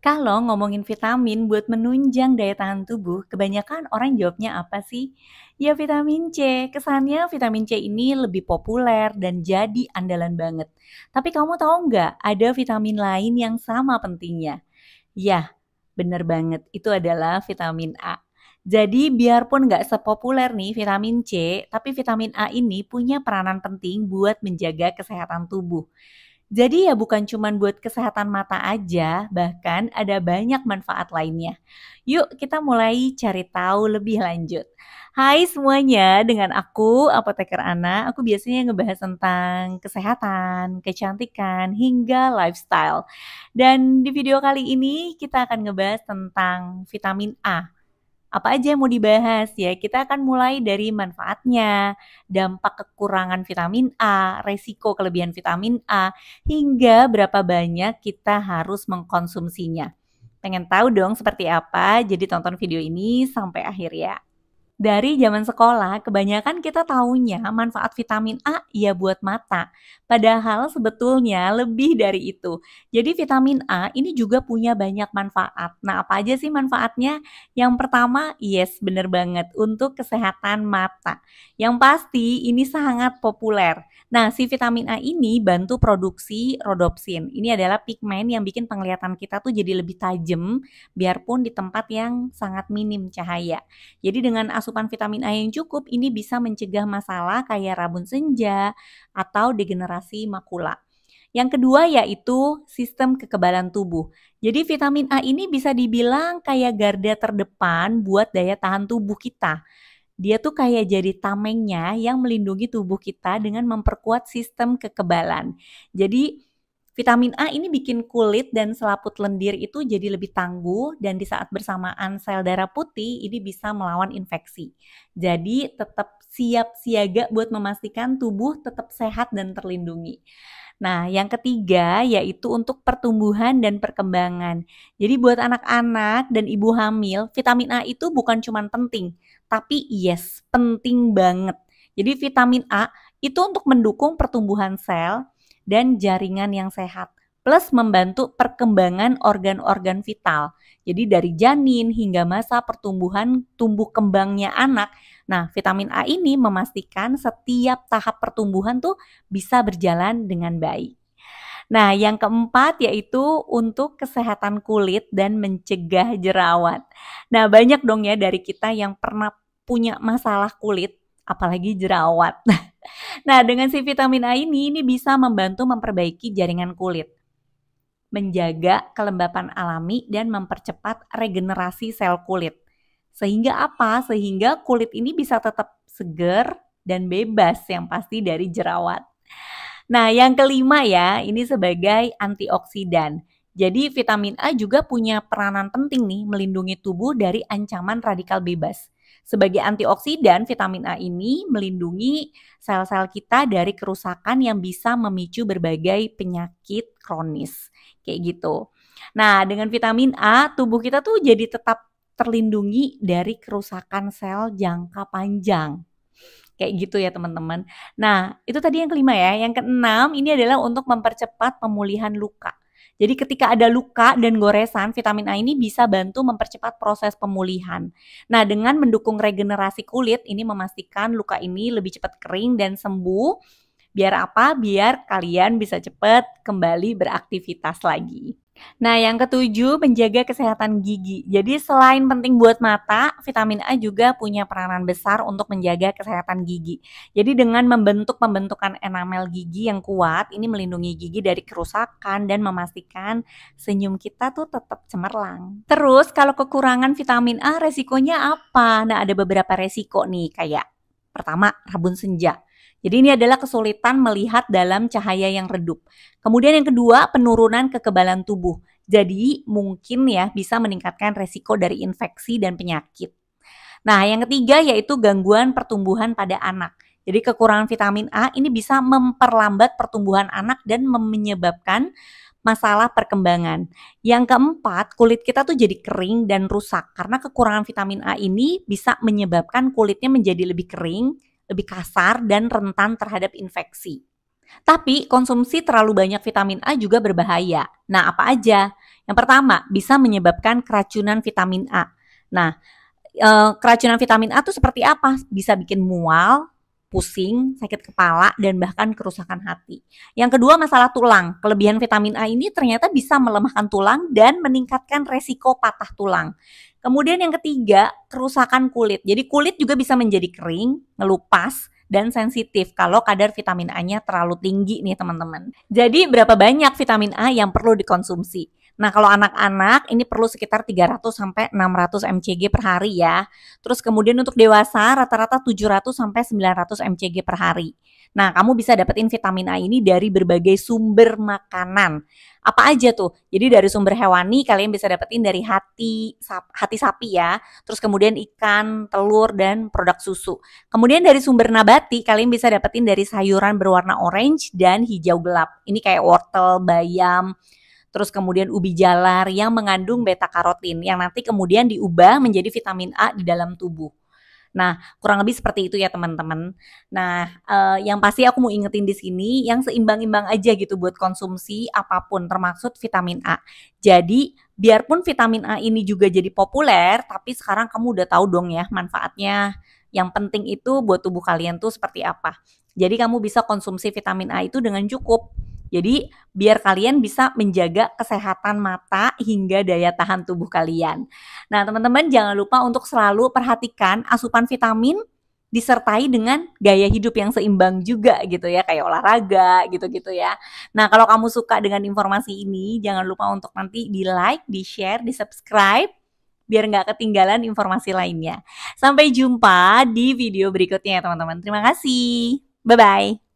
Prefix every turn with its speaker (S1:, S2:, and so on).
S1: Kalau ngomongin vitamin buat menunjang daya tahan tubuh, kebanyakan orang jawabnya apa sih? Ya vitamin C. Kesannya vitamin C ini lebih populer dan jadi andalan banget. Tapi kamu tahu nggak, ada vitamin lain yang sama pentingnya? Ya, bener banget. Itu adalah vitamin A. Jadi biarpun nggak sepopuler nih vitamin C, tapi vitamin A ini punya peranan penting buat menjaga kesehatan tubuh. Jadi ya bukan cuman buat kesehatan mata aja, bahkan ada banyak manfaat lainnya. Yuk kita mulai cari tahu lebih lanjut. Hai semuanya, dengan aku Apoteker Ana, aku biasanya ngebahas tentang kesehatan, kecantikan, hingga lifestyle. Dan di video kali ini kita akan ngebahas tentang vitamin A. Apa aja yang mau dibahas ya? Kita akan mulai dari manfaatnya, dampak kekurangan vitamin A, resiko kelebihan vitamin A, hingga berapa banyak kita harus mengkonsumsinya. Pengen tahu dong seperti apa? Jadi tonton video ini sampai akhir ya. Dari zaman sekolah, kebanyakan kita taunya manfaat vitamin A ya buat mata. Padahal sebetulnya lebih dari itu. Jadi vitamin A ini juga punya banyak manfaat. Nah, apa aja sih manfaatnya? Yang pertama, yes, bener banget, untuk kesehatan mata. Yang pasti ini sangat populer. Nah, si vitamin A ini bantu produksi rodopsin. Ini adalah pigmen yang bikin penglihatan kita tuh jadi lebih tajam, biarpun di tempat yang sangat minim cahaya. Jadi dengan asupan vitamin A yang cukup, ini bisa mencegah masalah kayak rabun senja atau degenerasi makula. Yang kedua yaitu sistem kekebalan tubuh. Jadi vitamin A ini bisa dibilang kayak garda terdepan buat daya tahan tubuh kita. Dia tuh kayak jadi tamengnya yang melindungi tubuh kita dengan memperkuat sistem kekebalan. Jadi vitamin A ini bikin kulit dan selaput lendir itu jadi lebih tangguh dan di saat bersamaan sel darah putih ini bisa melawan infeksi. Jadi tetap siap siaga buat memastikan tubuh tetap sehat dan terlindungi. Nah, yang ketiga yaitu untuk pertumbuhan dan perkembangan. Jadi buat anak-anak dan ibu hamil, vitamin A itu bukan cuma penting, tapi yes, penting banget. Jadi vitamin A itu untuk mendukung pertumbuhan sel dan jaringan yang sehat, plus membantu perkembangan organ-organ vital. Jadi dari janin hingga masa pertumbuhan tumbuh kembangnya anak. Nah, vitamin A ini memastikan setiap tahap pertumbuhan tuh bisa berjalan dengan baik. Nah, yang keempat yaitu untuk kesehatan kulit dan mencegah jerawat. Nah, banyak dong ya dari kita yang pernah punya masalah kulit, apalagi jerawat. Nah, dengan si vitamin A ini bisa membantu memperbaiki jaringan kulit, menjaga kelembapan alami dan mempercepat regenerasi sel kulit. Sehingga apa? Sehingga kulit ini bisa tetap segar dan bebas yang pasti dari jerawat. Nah, yang kelima ya, ini sebagai antioksidan. Jadi vitamin A juga punya peranan penting nih melindungi tubuh dari ancaman radikal bebas. Sebagai antioksidan, vitamin A ini melindungi sel-sel kita dari kerusakan yang bisa memicu berbagai penyakit kronis. Kayak gitu. Nah, dengan vitamin A, tubuh kita tuh jadi tetap terlindungi dari kerusakan sel jangka panjang. Kayak gitu ya teman-teman. Nah, itu tadi yang kelima ya. Yang keenam ini adalah untuk mempercepat pemulihan luka. Jadi ketika ada luka dan goresan, vitamin A ini bisa bantu mempercepat proses pemulihan. Nah, dengan mendukung regenerasi kulit, ini memastikan luka ini lebih cepat kering dan sembuh. Biar apa? Biar kalian bisa cepat kembali beraktivitas lagi. Nah, yang ketujuh, menjaga kesehatan gigi. Jadi selain penting buat mata, vitamin A juga punya peranan besar untuk menjaga kesehatan gigi. Jadi dengan membentuk pembentukan enamel gigi yang kuat, ini melindungi gigi dari kerusakan dan memastikan senyum kita tuh tetap cemerlang. Terus kalau kekurangan vitamin A, resikonya apa? Nah, ada beberapa resiko nih, kayak pertama, rabun senja. Jadi ini adalah kesulitan melihat dalam cahaya yang redup. Kemudian yang kedua, penurunan kekebalan tubuh. Jadi mungkin ya bisa meningkatkan resiko dari infeksi dan penyakit. Nah, yang ketiga yaitu gangguan pertumbuhan pada anak. Jadi kekurangan vitamin A ini bisa memperlambat pertumbuhan anak dan menyebabkan masalah perkembangan. Yang keempat, kulit kita tuh jadi kering dan rusak karena kekurangan vitamin A ini bisa menyebabkan kulitnya menjadi lebih kering, lebih kasar dan rentan terhadap infeksi. Tapi konsumsi terlalu banyak vitamin A juga berbahaya. Nah, apa aja? Yang pertama, bisa menyebabkan keracunan vitamin A. Nah, keracunan vitamin A itu seperti apa? Bisa bikin mual, pusing, sakit kepala, dan bahkan kerusakan hati. Yang kedua, masalah tulang. Kelebihan vitamin A ini ternyata bisa melemahkan tulang dan meningkatkan resiko patah tulang. Kemudian yang ketiga, kerusakan kulit. Jadi kulit juga bisa menjadi kering, ngelupas, dan sensitif kalau kadar vitamin A-nya terlalu tinggi nih teman-teman. Jadi berapa banyak vitamin A yang perlu dikonsumsi? Nah, kalau anak-anak ini perlu sekitar 300 sampai 600 mcg per hari ya. Terus kemudian untuk dewasa rata-rata 700 sampai 900 mcg per hari. Nah, kamu bisa dapetin vitamin A ini dari berbagai sumber makanan. Apa aja tuh? Jadi dari sumber hewani kalian bisa dapetin dari hati sapi ya. Terus kemudian ikan, telur, dan produk susu. Kemudian dari sumber nabati kalian bisa dapetin dari sayuran berwarna orange dan hijau gelap. Ini kayak wortel, bayam, terus kemudian ubi jalar yang mengandung beta karotin yang nanti kemudian diubah menjadi vitamin A di dalam tubuh. Nah, kurang lebih seperti itu ya teman-teman. Nah, yang pasti aku mau ingetin di sini yang seimbang-imbang aja gitu buat konsumsi apapun termasuk vitamin A. Jadi, biarpun vitamin A ini juga jadi populer, tapi sekarang kamu udah tahu dong ya manfaatnya. Yang penting itu buat tubuh kalian tuh seperti apa. Jadi kamu bisa konsumsi vitamin A itu dengan cukup. Jadi biar kalian bisa menjaga kesehatan mata hingga daya tahan tubuh kalian. Nah, teman-teman jangan lupa untuk selalu perhatikan asupan vitamin disertai dengan gaya hidup yang seimbang juga gitu ya, kayak olahraga gitu-gitu ya. Nah, kalau kamu suka dengan informasi ini, jangan lupa untuk nanti di-like, di-share, di-subscribe biar nggak ketinggalan informasi lainnya. Sampai jumpa di video berikutnya ya teman-teman. Terima kasih. Bye-bye.